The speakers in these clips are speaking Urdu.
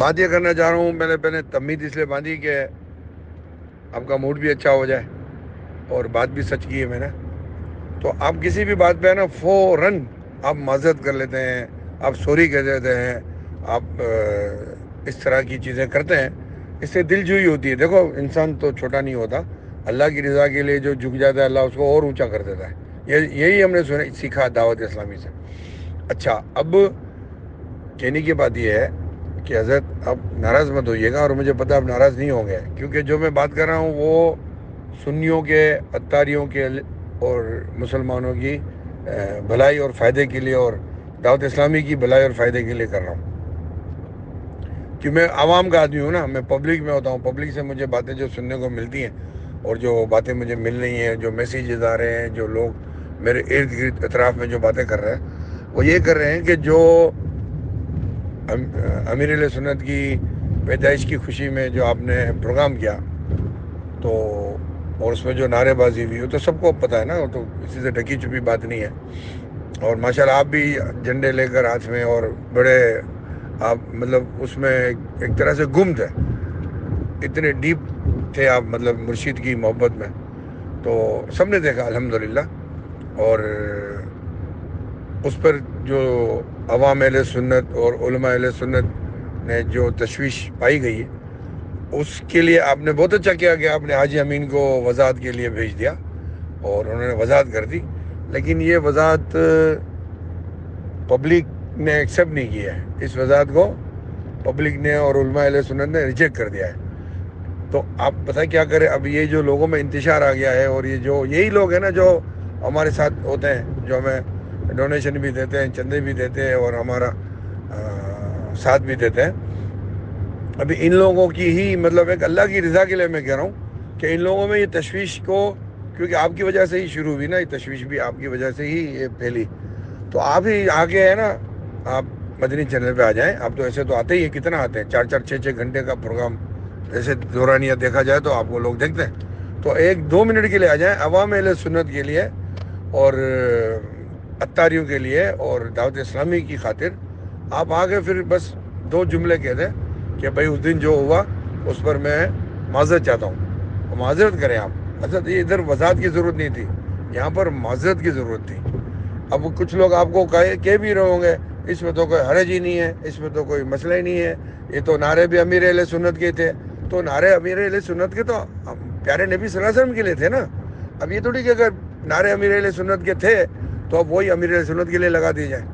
بات یہ کرنا چاہ رہا ہوں، میں نے پہلے تمید اس لیے باندھی کہ آپ کا موڈ بھی اچھا ہو جائے اور بات بھی سچ کی ہے میں نے. تو آپ کسی بھی بات پہ ہے نا فوراً آپ معذرت کر لیتے ہیں، آپ سوری کہہ دیتے ہیں، آپ اس طرح کی چیزیں کرتے ہیں. اس سے دل جوئی ہوتی ہے. دیکھو انسان تو چھوٹا نہیں ہوتا، اللہ کی رضا کے لیے جو جھک جاتا ہے اللہ اس کو اور اونچا کر دیتا ہے. یہی ہم نے سیکھا دعوت اسلامی سے. اچھا، اب کہنے کی بات یہ ہے کہ حضرت آپ ناراض مت ہوئیے گا، اور مجھے پتہ آپ ناراض نہیں ہوں گے، کیونکہ جو میں بات کر رہا ہوں وہ سنیوں کے، اتاریوں کے اور مسلمانوں کی بھلائی اور فائدے کے لیے، اور دعوت اسلامی کی بھلائی اور فائدے کے لیے کر رہا ہوں. کہ میں عوام کا آدمی ہوں نا، میں پبلک میں ہوتا ہوں. پبلک سے مجھے باتیں جو سننے کو ملتی ہیں اور جو باتیں مجھے مل رہی ہیں، جو میسیجز آ رہے ہیں، جو لوگ میرے ارد گرد اطراف میں جو باتیں کر رہے ہیں، وہ یہ کر رہے ہیں کہ جو امیر علیہ سنت کی پیدائش کی خوشی میں جو آپ نے پروگرام کیا تو، اور اس میں جو نعرے بازی ہوئی، وہ تو سب کو پتہ ہے نا، وہ تو کسی سے ڈھکی چھپی بات نہیں ہے. اور ماشاءاللہ آپ بھی جھنڈے لے کر ہاتھ میں، اور بڑے آپ مطلب اس میں ایک طرح سے گم تھے، اتنے ڈیپ تھے آپ مطلب مرشید کی محبت میں. تو سب نے دیکھا الحمدللہ. اور اس پر جو عوام اہل سنت اور علماء اہل سنت نے جو تشویش پائی گئی ہے، اس کے لیے آپ نے بہت اچھا کیا کہ آپ نے حاجی امین کو وضاحت کے لیے بھیج دیا اور انہوں نے وضاحت کر دی. لیکن یہ وضاحت پبلک نے ایکسیپٹ نہیں کیا ہے. اس وضاحت کو پبلک نے اور علماء اہل سنت نے ریجیکٹ کر دیا ہے. تو آپ پتہ کیا کریں، اب یہ جو لوگوں میں انتشار آ گیا ہے، اور یہ جو یہی لوگ ہیں نا جو ہمارے ساتھ ہوتے ہیں، جو ہمیں ڈونیشن بھی دیتے ہیں، چندے بھی دیتے ہیں، اور ہمارا ساتھ بھی دیتے ہیں. ابھی ان لوگوں کی ہی مطلب ایک اللہ کی رضا کے لیے میں کہہ رہا ہوں کہ ان لوگوں میں یہ تشویش کو، کیونکہ آپ کی وجہ سے ہی شروع ہوئی نا، یہ تشویش بھی آپ کی وجہ سے ہی یہ پھیلی. تو آپ ہی آگے ہے نا، آپ مدنی چینل پہ آ جائیں. آپ تو ایسے تو آتے ہی ہیں، کتنا آتے ہیں، 4-4 6-6 گھنٹے کا پروگرام ایسے دورانیہ دیکھا جائے تو آپ کو لوگ دیکھتے ہیں. تو 1-2 منٹ کے لیے آ جائیں عوام اہل سنت کے لیے اور اتاریوں کے لیے اور دعوت اسلامی کی خاطر. آپ آگے پھر بس 2 جملے کہہ دیں کہ بھائی اس دن جو ہوا اس پر میں معذرت چاہتا ہوں. معذرت کریں آپ. حضرت یہ ادھر وضاحت کی ضرورت نہیں تھی، یہاں پر معذرت کی ضرورت تھی. اب کچھ لوگ آپ کو کہہ بھی رہے ہوں گے اس میں تو کوئی حرج ہی نہیں ہے، اس میں تو کوئی مسئلہ ہی نہیں ہے، یہ تو نعرے بھی امیر اہل سنت کے تھے. تو نعرے امیر اہل سنت کے تو پیارے نبی صلی اللہ علیہ وسلم کے لیے تھے نا. اب یہ تھوڑی کہ اگر نعرے امیر اہل سنت کے تھے تو اب وہی امیر اہل سنت کے لیے لگا دیے جائیں.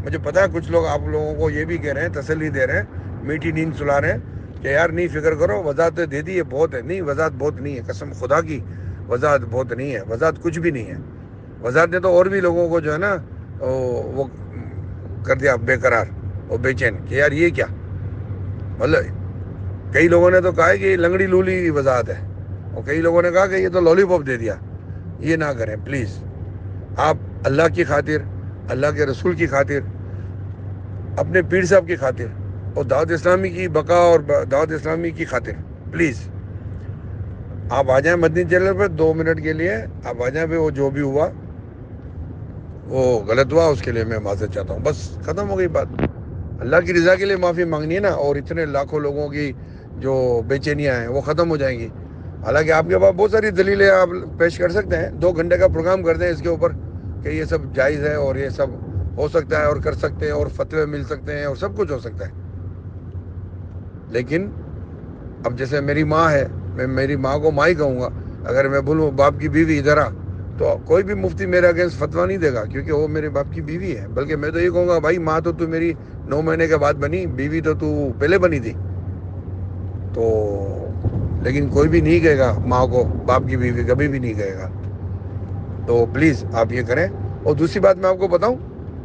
مجھے پتا ہے کچھ لوگ آپ لوگوں کو یہ بھی کہہ رہے ہیں، تسلی دے رہے ہیں، میٹھی نیند سلا رہے ہیں کہ یار نہیں فکر کرو، وضاحت دے دی ہے، بہت ہے. نہیں، وضاحت بہت نہیں ہے، قسم خدا کی وضاحت بہت نہیں ہے. وضاحت کچھ بھی نہیں ہے. وضاحت نے تو اور بھی لوگوں کو جو ہے نا وہ کر دیا بے قرار اور بے چین کہ یار یہ کیا. مطلب کئی لوگوں نے تو کہا ہے کہ یہ لنگڑی لولی وضاحت ہے، اور کئی لوگوں نے کہا کہ یہ تو لالی پاپ دے دیا. یہ نہ کریں پلیز. آپ اللہ کی خاطر، اللہ کے رسول کی خاطر، اپنے پیر صاحب کی خاطر، اور دعوت اسلامی کی بقا اور دعوت اسلامی کی خاطر پلیز آپ آ جائیں مدنی چینل پر 2 منٹ کے لیے. آپ آ جائیں پہ وہ جو بھی ہوا وہ غلط ہوا، اس کے لیے میں معذرت چاہتا ہوں. بس ختم ہو گئی بات. اللہ کی رضا کے لیے معافی مانگنی ہے نا، اور اتنے لاکھوں لوگوں کی جو بے چینیاں ہیں وہ ختم ہو جائیں گی. حالانکہ آپ کے پاس بہت ساری دلیلیں آپ پیش کر سکتے ہیں. 2 گھنٹے کا پروگرام کر دیں اس کے اوپر کہ یہ سب جائز ہے اور یہ سب ہو سکتا ہے اور کر سکتے ہیں اور فتوے مل سکتے ہیں اور سب کچھ ہو سکتا ہے. لیکن اب جیسے میری ماں ہے، میں میری ماں کو ماں ہی کہوں گا. اگر میں بولوں باپ کی بیوی ادھر آ، تو کوئی بھی مفتی میرے اگینسٹ فتویٰ نہیں دے گا، کیونکہ وہ میرے باپ کی بیوی ہے. بلکہ میں تو یہ کہوں گا بھائی ماں تو میری 9 مہینے کے بعد بنی، بیوی تو پہلے بنی تھی. تو لیکن کوئی بھی نہیں کہے گا ماں کو باپ کی بیوی، کبھی بھی نہیں کہے گا. تو پلیز آپ یہ کریں. اور دوسری بات میں آپ کو بتاؤں،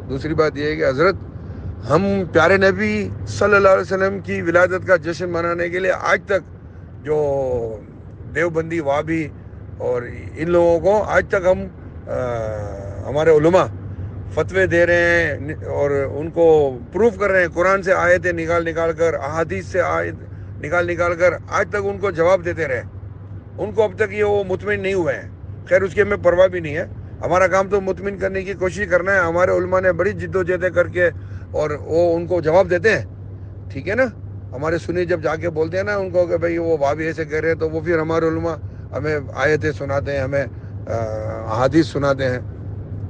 دوسری بات یہ ہے کہ حضرت ہم پیارے نبی صلی اللہ علیہ وسلم کی ولادت کا جشن منانے کے لیے آج تک جو دیوبندی وہابی اور ان لوگوں کو آج تک ہم ہمارے علماء فتوے دے رہے ہیں اور ان کو پروف کر رہے ہیں، قرآن سے آیتیں نکال کر، احادیث سے آیت نکال کر آج تک ان کو جواب دیتے رہے. ان کو اب تک یہ وہ مطمئن نہیں ہوئے ہیں. خیر اس کی ہمیں پرواہ بھی نہیں ہے. ہمارا کام تو مطمئن کرنے کی کوشش کرنا ہے. ہمارے علماء نے بڑی جد و جہد کر کے اور وہ ان کو جواب دیتے ہیں. ٹھیک ہے نا. ہمارے سنی جب جا کے بولتے ہیں نا ان کو کہ بھائی وہ وہابی ایسے کہہ رہے ہیں، تو وہ پھر ہمارے علماء ہمیں آیتیں سناتے ہیں، ہمیں احادیث سناتے ہیں،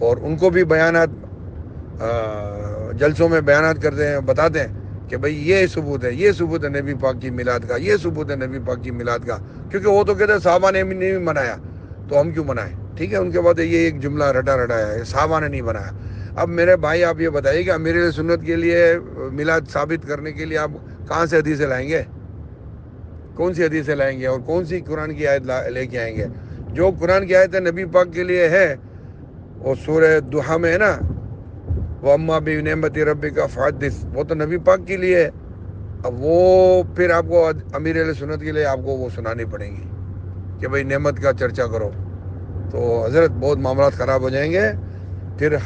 اور ان کو بھی بیانات جلسوں میں بیانات کرتے ہیں، بتاتے ہیں کہ بھئی یہ ثبوت ہے، یہ ثبوت ہے نبی پاک کی میلاد کا، یہ ثبوت ہے نبی پاک کی میلاد کا، کیونکہ وہ تو کہتے ہیں صحابہ نے نہیں منایا تو ہم کیوں منائیں. ٹھیک ہے، ان کے بعد یہ ایک جملہ رٹا ہے، صحابہ نے نہیں بنایا. اب میرے بھائی آپ یہ بتائیے کہ امیر اہل سنت کے لیے میلاد ثابت کرنے کے لیے آپ کہاں سے حدیثیں لائیں گے؟ کون سی حدیثیں لائیں گے اور کون سی قرآن کی آیت لے کے آئیں گے؟ جو قرآن کی آیت نبی پاک کے لیے ہے وہ سورہ دحا میں ہے نا، وَأَمَّا بِنِعْمَتِ رَبِّكَ فَحَدِّثْ، وہ تو نبی پاک کے لیے ہے. اب وہ پھر آپ کو امیر اہل سنت کے لیے آپ کو وہ سنانی پڑیں گی کہ بھئی نعمت کا چرچا کرو. تو حضرت بہت معاملات خراب ہو جائیں گے. پھر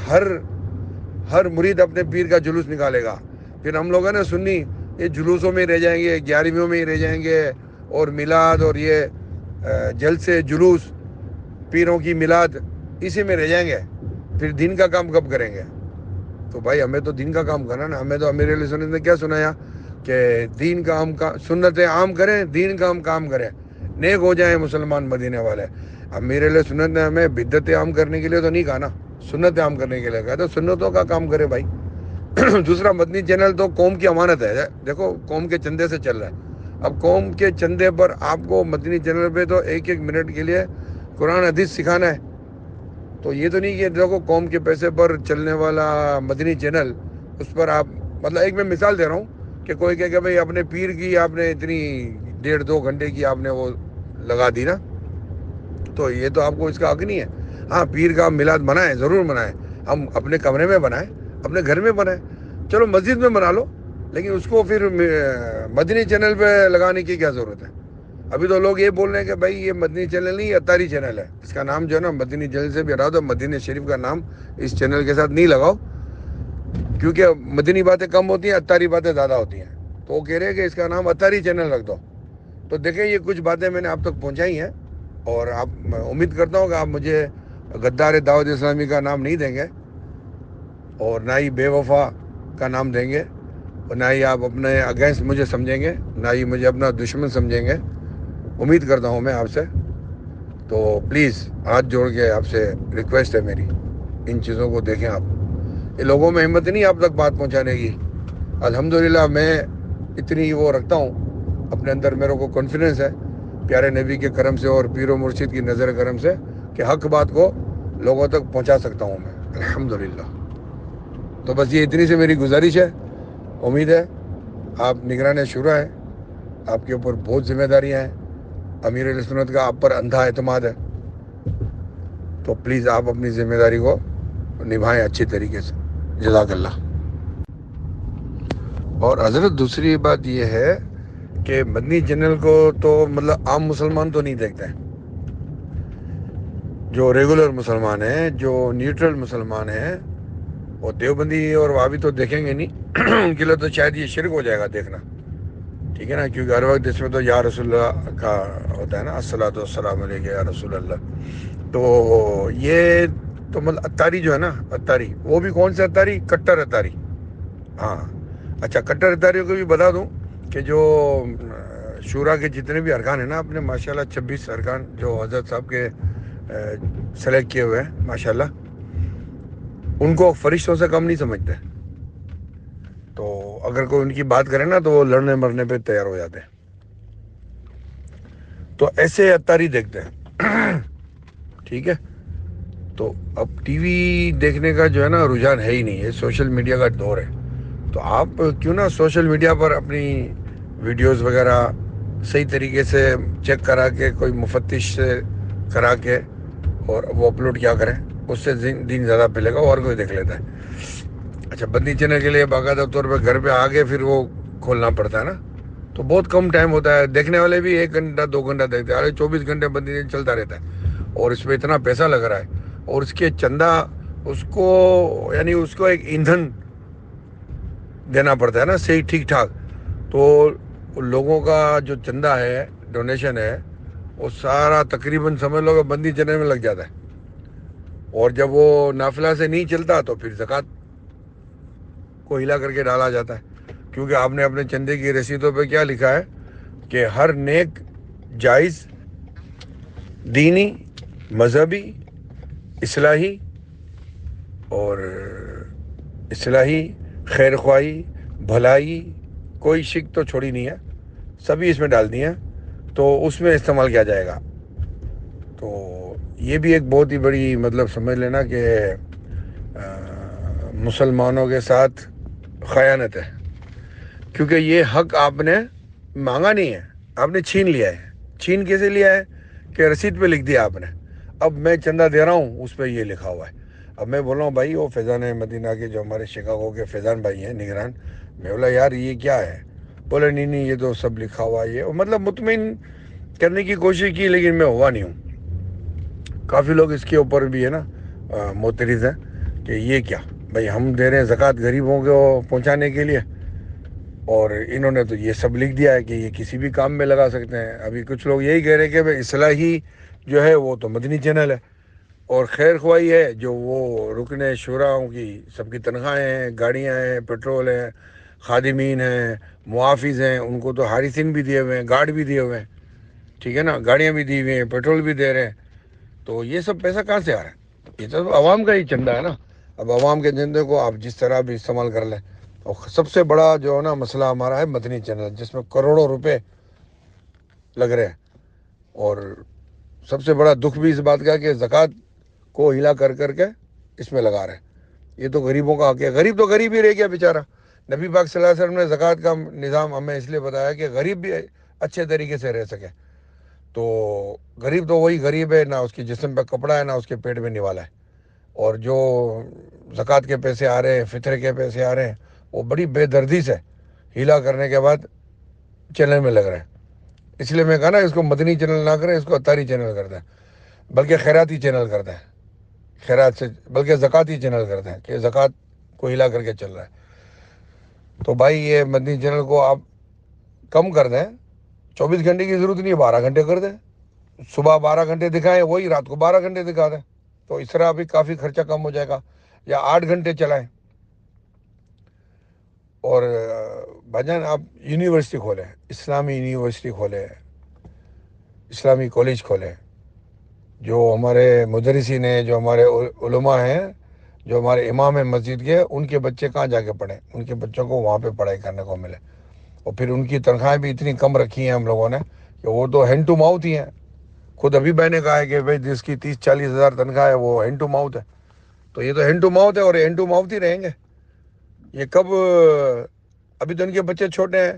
ہر مرید اپنے پیر کا جلوس نکالے گا. پھر ہم لوگ ہیں نا سنی، یہ جلوسوں میں ہی رہ جائیں گے، 11ویں میں ہی رہ جائیں گے، اور میلاد اور یہ جلسے جلوس پیروں کی میلاد اسی میں رہ جائیں گے. پھر دین کا کام کب کریں گے؟ تو بھائی ہمیں تو دین کا کام کرنا نا. ہمیں تو امیر اہل سنت نے کیا سنایا کہ دین کا ہم سنتیں عام کریں، دین کا ہم کام کریں، نیک ہو جائیں مسلمان مدینے والے. امیر اہل سنت نے ہمیں بدعتیں عام کرنے کے لیے تو نہیں کہا نا، سنتیں عام کرنے کے لیے کہا. تو سنتوں کا کام کرے بھائی. دوسرا، مدنی چینل تو قوم کی امانت ہے. دیکھو قوم کے چندے سے چل رہا ہے. اب قوم کے چندے پر آپ کو مدنی چینل پہ تو ایک منٹ کے لیے قرآن حدیث سکھانا ہے. تو یہ تو نہیں کہ دیکھو قوم کے پیسے پر چلنے والا مدنی چینل، اس پر آپ مطلب ایک میں مثال دے رہا ہوں کہ کوئی کہ بھائی اپنے پیر کی آپ نے اتنی 1.5-2 گھنٹے کی آپ نے وہ لگا دی نا، تو یہ تو آپ کو اس کا حق نہیں ہے. ہاں پیر کا میلاد منائیں، ضرور منائیں. ہم اپنے کمرے میں بنائیں، اپنے گھر میں بنائیں، چلو مسجد میں بنا لو، لیکن اس کو پھر مدنی چینل پہ لگانے کی کیا ضرورت ہے؟ ابھی تو لوگ یہ بول رہے ہیں کہ بھائی یہ مدنی چینل نہیں، یہ اتاری چینل ہے. اس کا نام جو ہے نا مدنی چینل سے بھی ہٹا دو، مدنی شریف کا نام اس چینل کے ساتھ نہیں لگاؤ، کیونکہ مدنی باتیں کم ہوتی ہیں، اتاری باتیں زیادہ ہوتی ہیں. تو وہ کہہ رہے ہیں کہ اس کا نام اتاری چینل رکھ دو. تو دیکھیں یہ کچھ باتیں میں نے آپ تک پہنچائی ہیں، اور میں امید کرتا ہوں کہ آپ مجھے غدار دعوت اسلامی کا نام نہیں دیں گے، اور نہ ہی بے وفا کا نام دیں گے، اور نہ ہی آپ اپنے اگینسٹ مجھے سمجھیں گے، نہ ہی مجھے اپنا دشمن سمجھیں گے. امید کرتا ہوں میں آپ سے. تو پلیز ہاتھ جوڑ کے آپ سے ریکویسٹ ہے میری، ان چیزوں کو دیکھیں آپ. یہ لوگوں میں ہمت نہیں آپ تک بات پہنچانے کی. الحمدللہ میں اتنی وہ رکھتا ہوں اپنے اندر، میرے کو کانفیڈنس ہے پیارے نبی کے کرم سے اور پیر و مرشد کی نظر کرم سے کہ حق بات کو لوگوں تک پہنچا سکتا ہوں میں الحمدللہ. تو بس یہ اتنی سی میری گزارش ہے. امید ہے آپ نگران شورا ہے، آپ کے اوپر بہت ذمہ داریاں ہیں، امیر اہل سنت کا آپ پر اندھا اعتماد ہے. تو پلیز آپ اپنی ذمہ داری کو نبھائیں اچھی طریقے سے. جزاک اللہ. اور حضرت دوسری بات یہ ہے کہ مدنی چینل کو تو مطلب عام مسلمان تو نہیں دیکھتے ہیں. جو ریگولر مسلمان ہیں، جو نیوٹرل مسلمان ہیں، وہ دیوبندی اور وہابی تو دیکھیں گے نہیں. ان کے لیے تو شاید یہ شرک ہو جائے گا دیکھنا. ٹھیک ہے نا، کیونکہ ہر وقت اس میں تو یا رسول اللہ کا ہوتا ہے نا، الصلاۃ والسلام علیک یا رسول اللہ. تو یہ تو مطلب اتاری جو ہے نا، اتاری وہ بھی کون سے اتاری؟ کٹر اتاری. ہاں اچھا، کٹر اتاریوں کو بھی بتا دوں کہ جو شورا کے جتنے بھی ارکان ہیں نا اپنے، ماشاءاللہ 26 ارکان جو حضرت صاحب کے سلیکٹ کیے ہوئے ہیں ماشاءاللہ، ان کو فرشتوں سے کم نہیں سمجھتے. تو اگر کوئی ان کی بات کرے نا تو وہ لڑنے مرنے پہ تیار ہو جاتے ہیں. تو ایسے اتاری دیکھتے ہیں. ٹھیک ہے. تو اب ٹی وی دیکھنے کا جو ہے نا رجحان ہے ہی نہیں، یہ سوشل میڈیا کا دور ہے. تو آپ کیوں نہ سوشل میڈیا پر اپنی ویڈیوز وغیرہ صحیح طریقے سے چیک کرا کے، کوئی مفتش سے کرا کے، اور وہ اپلوڈ کیا کریں. اس سے دین زیادہ پھیلے گا، اور کوئی دیکھ لیتا ہے. اچھا، مدنی چینل کے لیے باقاعدہ طور پہ گھر پہ آگے پھر وہ کھولنا پڑتا ہے نا، تو بہت کم ٹائم ہوتا ہے. دیکھنے والے بھی 1 گھنٹہ 2 گھنٹہ دیکھتے ہیں. ارے 24 گھنٹے مدنی چینل چلتا رہتا ہے، اور اس پہ اتنا پیسہ لگ رہا ہے، اور اس کے چندہ اس کو یعنی اس کو ایک ایندھن دینا پڑتا ہے نا صحیح ٹھیک ٹھاک. تو لوگوں کا جو چندہ ہے، ڈونیشن ہے، وہ سارا تقریباً سمجھ لو کہ مدنی چینل میں لگ جاتا ہے. اور جب وہ نافلہ سے نہیں چلتا تو پھر زکوٰۃ کو ہلا کر کے ڈالا جاتا ہے. کیونکہ آپ نے اپنے چندے کی رسیدوں پہ کیا لکھا ہے کہ ہر نیک، جائز، دینی، مذہبی، اصلاحی اور اصلاحی، خیر خواہی، بھلائی، کوئی شک تو چھوڑی نہیں ہے، سبھی اس میں ڈال دی ہیں، تو اس میں استعمال کیا جائے گا۔ تو یہ بھی ایک بہت ہی بڑی مطلب سمجھ لینا کہ مسلمانوں کے ساتھ خیانت ہے، کیونکہ یہ حق آپ نے مانگا نہیں ہے، آپ نے چھین لیا ہے۔ چھین کیسے لیا ہے کہ رسید پہ لکھ دیا آپ نے، اب میں چندہ دے رہا ہوں، اس پہ یہ لکھا ہوا ہے۔ اب میں بول رہا ہوں بھائی وہ فیضان مدینہ کے جو ہمارے شکاگو کے فیضان بھائی ہیں نگران، میں بولا یار یہ کیا ہے؟ بولے نہیں یہ تو سب لکھا ہوا ہے، یہ مطلب مطمئن کرنے کی کوشش کی، لیکن میں ہوا نہیں ہوں۔ کافی لوگ اس کے اوپر بھی ہے نا معترض ہیں کہ یہ کیا بھائی، ہم دے رہے ہیں زکوٰۃ غریبوں کو پہنچانے کے لیے، اور انہوں نے تو یہ سب لکھ دیا ہے کہ یہ کسی بھی کام میں لگا سکتے ہیں۔ ابھی کچھ لوگ یہی کہہ رہے ہیں کہ بھائی اصلاحی جو ہے وہ تو مدنی چینل ہے، اور خیر خواہی ہے جو وہ رکن شوراؤں کی سب کی تنخواہیں ہیں، گاڑیاں ہیں، پیٹرول ہیں، خادمین ہیں، محافظ ہیں، ان کو تو حارثین بھی دیے ہوئے ہیں، گارڈ بھی دیے ہوئے ہیں، ٹھیک ہے نا، گاڑیاں بھی دی ہوئی ہیں، پیٹرول بھی دے رہے ہیں، تو یہ سب پیسہ کہاں سے آ رہا ہے؟ یہ تو عوام کا ہی چندہ ہے نا۔ اب عوام کے چندے کو آپ جس طرح بھی استعمال کر لیں۔ اور سب سے بڑا جو ہے نا مسئلہ ہمارا ہے مدنی چینل، جس میں کروڑوں روپے لگ رہے ہیں، اور سب سے بڑا دکھ بھی اس بات کا کہ زکوٰۃ کو ہلا کر کے اس میں لگا رہے ہیں۔ یہ تو غریبوں کا حق ہے، غریب تو غریب ہی رہ گیا بیچارہ۔ نبی پاک صلی اللہ علیہ وسلم نے زکوٰۃ کا نظام ہمیں اس لیے بتایا کہ غریب بھی اچھے طریقے سے رہ سکے۔ تو غریب تو وہی غریب ہے، نہ اس کے جسم پہ کپڑا ہے، نہ اس کے پیٹ میں نوالا ہے، اور جو زکوٰۃ کے پیسے آ رہے ہیں، فطر کے پیسے آ رہے ہیں، وہ بڑی بے دردی سے ہیلا کرنے کے بعد چینل میں لگ رہے ہیں۔ اس لیے میں کہا نا اس کو مدنی چینل نہ کریں، اس کو اتاری چینل کرتا ہے، بلکہ خیراتی چینل کرتا ہے، خیرات سے بلکہ زکوٰۃی چینل کرتا ہے کہ زکوٰۃ کو ہلا کر کے چل رہا ہے۔ تو بھائی یہ مدنی چینل کو آپ کم کر دیں، 24 گھنٹے کی ضرورت نہیں ہے، 12 گھنٹے کر دیں، صبح 12 گھنٹے دکھائیں، وہی رات کو 12 گھنٹے دکھا دیں، تو اس طرح بھی کافی خرچہ کم ہو جائے گا، یا 8 گھنٹے چلائیں۔ اور بھاجان آپ یونیورسٹی کھولیں، اسلامی یونیورسٹی کھولیں، اسلامی کالج کھولیں، جو ہمارے مدرسین ہیں، جو ہمارے علماء ہیں، جو ہمارے امام ہیں مسجد کے، ان کے بچے کہاں جا کے پڑھیں، ان کے بچوں کو وہاں پہ پڑھائی کرنے کو ملے۔ اور پھر ان کی تنخواہیں بھی اتنی کم رکھی ہیں ہم لوگوں نے کہ وہ تو ہینڈ ٹو ماؤتھ ہی ہیں۔ خود ابھی میں نے کہا ہے کہ بھائی جس کی 30-40 ہزار تنخواہ ہے وہ ہینڈ ٹو ماؤتھ ہے، تو یہ تو ہینڈ ٹو ماؤتھ ہے، اور ہینڈ ٹو ماؤتھ ہی رہیں گے۔ یہ کب، ابھی تو ان کے بچے چھوٹے ہیں،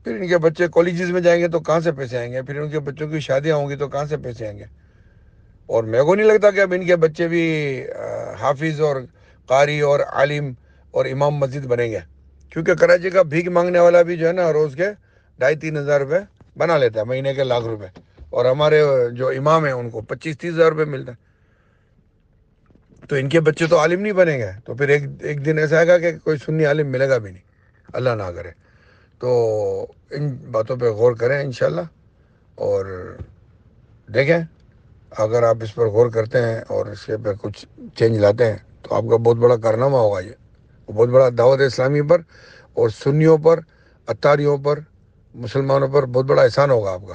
پھر ان کے بچے کالجز میں جائیں گے تو کہاں سے پیسے آئیں گے، پھر ان کے بچوں کی شادیاں ہوں گی تو کہاں سے پیسے آئیں گے۔ اور میرے کو نہیں لگتا کہ اب ان کے بچے بھی حافظ اور قاری اور عالم اور امام مسجد بنیں گے، کیونکہ کراچی کا بھیک مانگنے والا بھی جو ہے نا روز کے 2,500-3 ہزار روپے بنا لیتا ہے، مہینے کے لاکھ روپے، اور ہمارے جو امام ہیں ان کو 25-30 ہزار روپے ملتا ہے۔ تو ان کے بچے تو عالم نہیں بنیں گے، تو پھر ایک دن ایسا آئے گا کہ کوئی سنی عالم ملے گا بھی نہیں، اللہ نہ کرے۔ تو ان باتوں پہ غور کریں انشاءاللہ، اور دیکھیں اگر آپ اس پر غور کرتے ہیں اور اس کے پہ کچھ چینج لاتے ہیں تو آپ کا بہت بڑا کارنامہ ہوگا، یہ بہت بڑا دعوت اسلامی پر اور سنیوں پر، اتاریوں پر، مسلمانوں پر بہت بڑا احسان ہوگا آپ کا۔